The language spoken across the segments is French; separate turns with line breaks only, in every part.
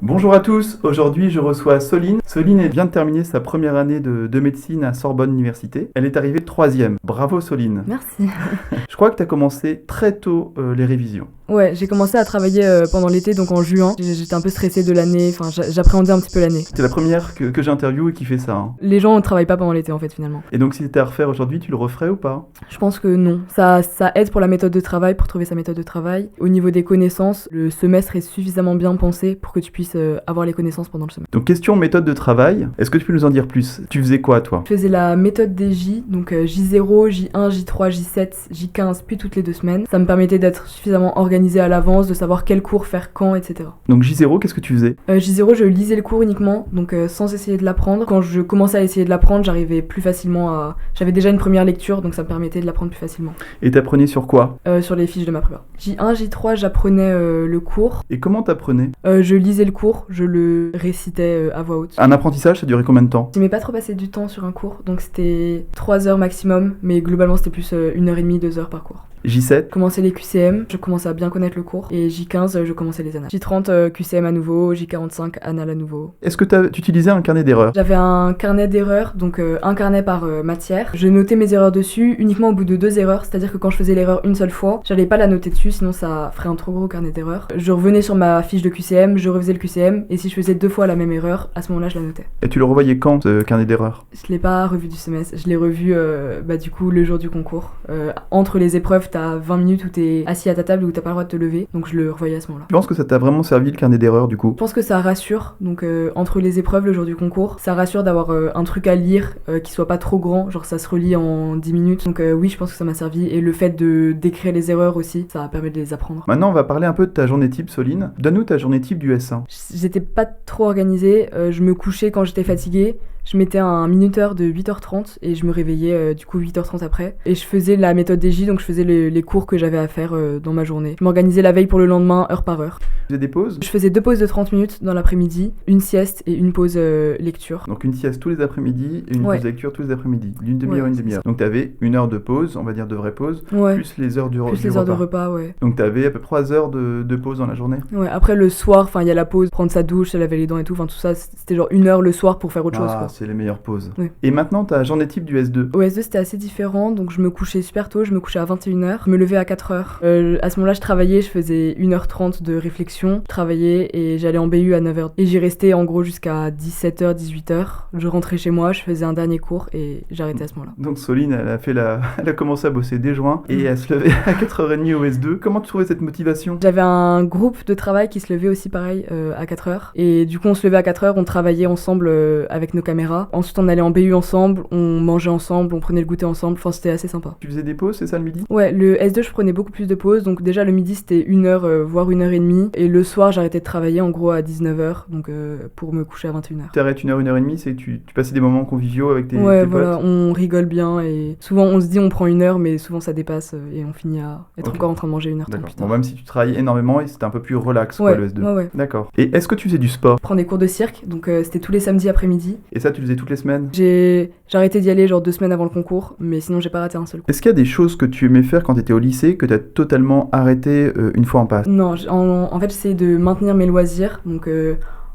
Bonjour à tous, aujourd'hui je reçois Soline. Soline vient de terminer sa première année de médecine à Sorbonne Université. Elle est arrivée 3e. Bravo Soline.
Merci.
Je crois que tu as commencé très tôt les révisions.
Ouais, j'ai commencé à travailler pendant l'été, donc en juin. J'étais un peu stressée de l'année, enfin j'appréhendais un petit peu l'année.
C'est la première que j'interviewe et qui fait ça. Hein.
Les gens ne travaillent pas pendant l'été en fait finalement.
Et donc si c'était à refaire aujourd'hui, tu le referais ou pas?
Je pense que non. Ça aide pour la méthode de travail, pour trouver sa méthode de travail. Au niveau des connaissances, le semestre est suffisamment bien pensé pour que tu puisses avoir les connaissances pendant le semestre.
Donc question méthode de travail, est-ce que tu peux nous en dire plus? Tu faisais quoi toi?
Je faisais la méthode des J, donc J0, J1, J3, J7, J15, puis toutes les 2 semaines. Ça me permettait d'être suffisamment organisée à l'avance, de savoir quel cours faire quand, etc.
Donc J0, qu'est-ce que tu faisais?
J0, je lisais le cours uniquement, donc sans essayer de l'apprendre. Quand je commençais à essayer de l'apprendre, j'arrivais plus facilement à... J'avais déjà une première lecture, donc ça me permettait de l'apprendre plus facilement.
Et t'apprenais sur quoi?
Sur les fiches de ma prépa. J1, J3, j'apprenais le cours.
Et comment t'apprenais?
Je lisais le cours, je le récitais à voix haute.
Un apprentissage, ça durait combien de temps?
J'aimais pas trop passer du temps sur un cours, donc c'était 3 heures maximum, mais globalement c'était plus 1h30, 2 heures par cours.
J7?
Je commençais les QCM, je commençais à bien connaître le cours, et J15, je commençais les annales. J30, QCM à nouveau, J45, annales à nouveau.
Est-ce que tu utilisais un carnet d'erreurs?
J'avais un carnet d'erreurs, donc un carnet par matière. Je notais mes erreurs dessus uniquement au bout de 2 erreurs, c'est-à-dire que quand je faisais l'erreur une seule fois, j'allais pas la noter dessus, sinon ça ferait un trop gros carnet d'erreurs. Je revenais sur ma fiche de QCM, je refaisais le QCM, et si je faisais 2 fois la même erreur, à ce moment-là, je la notais.
Et tu le revoyais quand, ce carnet d'erreurs?
Je l'ai pas revu du semestre, je l'ai revu du coup le jour du concours. Entre les épreuves, t'as 20 minutes où t'es assis à ta table où t'as pas le droit de te lever, donc je le revoyais à ce moment-là.
Tu penses que ça t'a vraiment servi le carnet d'erreurs du coup?
Je pense que ça rassure, donc entre les épreuves, le jour du concours, ça rassure d'avoir un truc à lire qui soit pas trop grand, genre ça se relit en 10 minutes, donc oui, je pense que ça m'a servi, et le fait d'écrire les erreurs aussi, ça permet de les apprendre.
Maintenant, on va parler un peu de ta journée type, Soline. Donne-nous ta journée type du S1.
J'étais pas trop organisée, je me couchais quand j'étais fatiguée. Je mettais un minuteur de 8h30 et je me réveillais du coup 8h30 après. Et je faisais la méthode des J, donc je faisais les cours que j'avais à faire dans ma journée. Je m'organisais la veille pour le lendemain, heure par heure.
Tu faisais des pauses?
Je faisais 2 pauses de 30 minutes dans l'après-midi, une sieste et une pause lecture.
Donc une sieste tous les après-midi et une pause lecture tous les après-midi. D'une demi-heure, une demi-heure. Donc t'avais 1 heure de pause, on va dire de vraie pause, plus les heures du repas.
Plus les heures de repas, ouais.
Donc t'avais à peu près 3 heures de pause dans la journée?
Ouais, après le soir, il y a la pause, prendre sa douche, se laver les dents et tout, tout ça, c'était genre 1 heure le soir pour faire autre chose.
Ah, c'est les meilleures pauses.
Oui.
Et maintenant, ta journée type du S2?
Au S2, c'était assez différent, donc je me couchais super tôt, je me couchais à 21h, je me levais à 4h. À ce moment-là, je travaillais, je faisais 1h30 de réflexion, je travaillais et j'allais en BU à 9h. Et j'y restais en gros jusqu'à 17h, 18h. Je rentrais chez moi, je faisais un dernier cours et j'arrêtais à ce moment-là.
Donc Soline, elle a commencé à bosser dès juin et elle se levait à 4h30 au S2. Comment tu trouvais cette motivation?
J'avais un groupe de travail qui se levait aussi pareil à 4h. Et du coup, on se levait à 4h, on travaillait ensemble avec nos caméras. Ensuite, on allait en BU ensemble, on mangeait ensemble, on prenait le goûter ensemble, c'était assez sympa.
Tu faisais des pauses, c'est ça le midi? Ouais,
le S2 je prenais beaucoup plus de pauses, donc déjà le midi c'était 1h, voire 1h30, et le soir j'arrêtais de travailler en gros à 19h, donc pour me coucher à 21h.
T'arrêtes 1h, 1h30, c'est que tu passais des moments conviviaux avec tes
voilà,
potes?
On rigole bien, et souvent on se dit on prend 1 heure, mais souvent ça dépasse, et on finit à être encore en train de manger 1h30 plus tard.
Bon, même si tu travailles énormément, c'était un peu plus relax quoi, le S2.
Ouais.
D'accord. Et est-ce que tu faisais du sport?
Je prends des cours de cirque, donc c'était tous les samedis après-midi.
Et ça, tu le faisais toutes les semaines?
J'ai arrêté d'y aller genre 2 semaines avant le concours, mais sinon j'ai pas raté un seul cours.
Est-ce qu'il y a des choses que tu aimais faire quand t'étais au lycée que t'as totalement arrêté une fois en passe?
Non, en fait j'essayais de maintenir mes loisirs, donc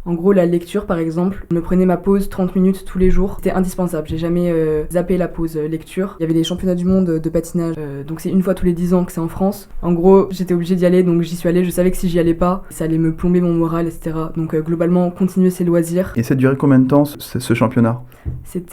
en gros, la lecture, par exemple, je me prenais ma pause 30 minutes tous les jours. C'était indispensable. J'ai jamais zappé la pause lecture. Il y avait les championnats du monde de patinage, donc c'est 1 fois tous les 10 ans que c'est en France. En gros, j'étais obligée d'y aller, donc j'y suis allée. Je savais que si j'y allais pas, ça allait me plomber mon moral, etc. Donc globalement, continuer ses loisirs.
Et ça durait combien de temps ce championnat?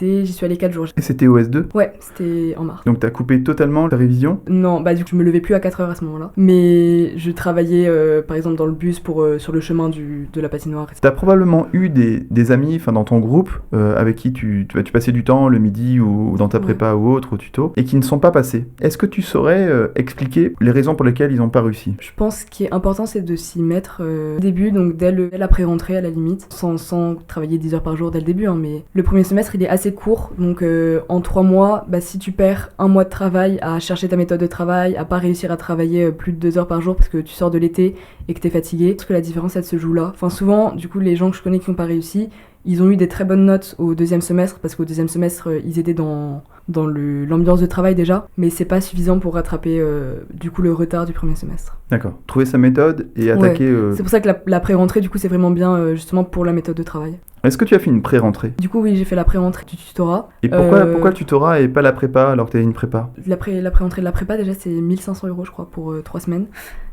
J'y suis allée 4 jours.
Et c'était au S2?
Ouais, c'était en mars.
Donc t'as coupé totalement la révision?
Non, du coup je me levais plus à 4h à ce moment-là. Mais je travaillais par exemple dans le bus sur le chemin de la patinoire, etc.
T'as probablement eu des amis dans ton groupe avec qui tu passais du temps le midi ou dans ta prépa ou autre, au tuto, et qui ne sont pas passés. Est-ce que tu saurais expliquer les raisons pour lesquelles ils n'ont pas réussi?
Je pense qu'il est important, c'est de s'y mettre au début, donc dès l'après-rentrée à la limite, sans travailler 10 heures par jour dès le début, mais le premier semestre il est assez court, donc en 3 mois, si tu perds 1 mois de travail à chercher ta méthode de travail, à pas réussir à travailler plus de 2 heures par jour parce que tu sors de l'été et que t'es fatigué, parce que la différence elle se joue là. Souvent, du coup, les gens que je connais qui n'ont pas réussi, ils ont eu des très bonnes notes au 2e semestre, parce qu'au 2e semestre, ils étaient dans dans l'ambiance de travail déjà, mais c'est pas suffisant pour rattraper du coup le retard du premier semestre.
D'accord. Trouver sa méthode et attaquer...
C'est pour ça que la pré-rentrée, du coup, c'est vraiment bien justement pour la méthode de travail.
Est-ce que tu as fait une pré-rentrée?
Du coup, oui, j'ai fait la pré-rentrée du tutorat.
Et pourquoi le tutorat et pas la prépa alors que tu as une prépa?
La pré-rentrée de la prépa, déjà, c'est 1 500 € je crois, pour 3 semaines.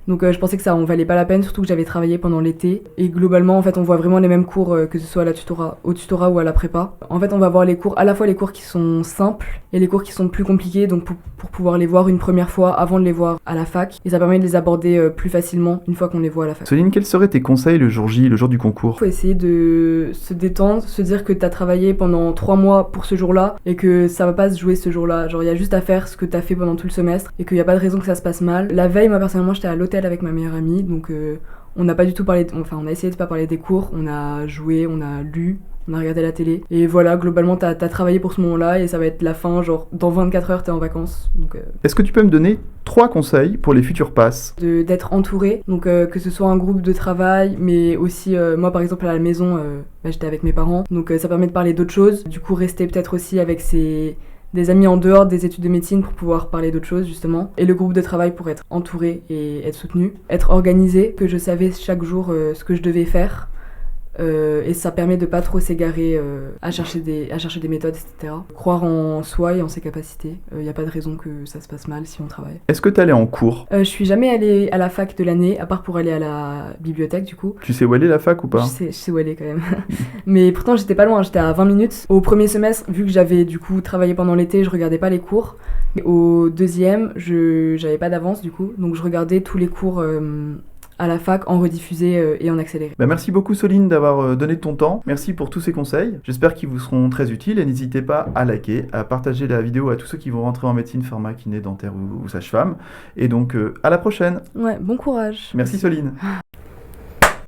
Donc je pensais que ça en valait pas la peine, surtout que j'avais travaillé pendant l'été. Et globalement, en fait, on voit vraiment les mêmes cours, que ce soit au tutorat ou à la prépa. En fait, on va voir les cours, à la fois les cours qui sont simples et les cours qui sont plus compliqués, donc pour pouvoir les voir une première fois avant de les voir à la fac. Et ça permet de les aborder plus facilement une fois qu'on les voit à la fac.
Soline, quels seraient tes conseils le jour J, le jour du concours?
Faut essayer de se détendre, se dire que t'as travaillé pendant 3 mois pour ce jour-là et que ça va pas se jouer ce jour-là. Genre, il y a juste à faire ce que t'as fait pendant tout le semestre et qu'il y a pas de raison que ça se passe mal. La veille, moi personnellement, j'étais à l'hôtel avec ma meilleure amie, donc on n'a pas du tout parlé, on a essayé de pas parler des cours, on a joué, on a lu, on a regardé la télé. Et voilà, globalement, t'as travaillé pour ce moment-là et ça va être la fin, genre dans 24 heures, t'es en vacances. Donc,
Est-ce que tu peux me donner 3 conseils pour les futurs passes?
D'être entouré, donc que ce soit un groupe de travail, mais aussi, moi par exemple à la maison, j'étais avec mes parents, donc ça permet de parler d'autres choses. Du coup, rester peut-être aussi avec des amis en dehors des études de médecine pour pouvoir parler d'autres choses justement. Et le groupe de travail pour être entouré et être soutenu. Être organisé, que je savais chaque jour ce que je devais faire. Et ça permet de pas trop s'égarer à chercher des méthodes, etc. Croire en soi et en ses capacités. Y a pas de raison que ça se passe mal si on travaille.
Est-ce que t'es allé en cours?
Je suis jamais allée à la fac de l'année, à part pour aller à la bibliothèque du coup.
Tu sais où aller la fac ou pas?
Je sais où aller quand même. Mais pourtant j'étais pas loin, j'étais à 20 minutes. Au premier semestre, vu que j'avais du coup travaillé pendant l'été, je regardais pas les cours. Mais au deuxième, j'avais pas d'avance du coup, donc je regardais tous les cours à la fac en rediffusé et en accéléré.
Merci beaucoup Soline d'avoir donné ton temps. Merci pour tous ces conseils. J'espère qu'ils vous seront très utiles et n'hésitez pas à liker, à partager la vidéo à tous ceux qui vont rentrer en médecine, pharma, kiné, dentaire ou sage-femme. Et donc à la prochaine.
Ouais, bon courage.
Merci Soline.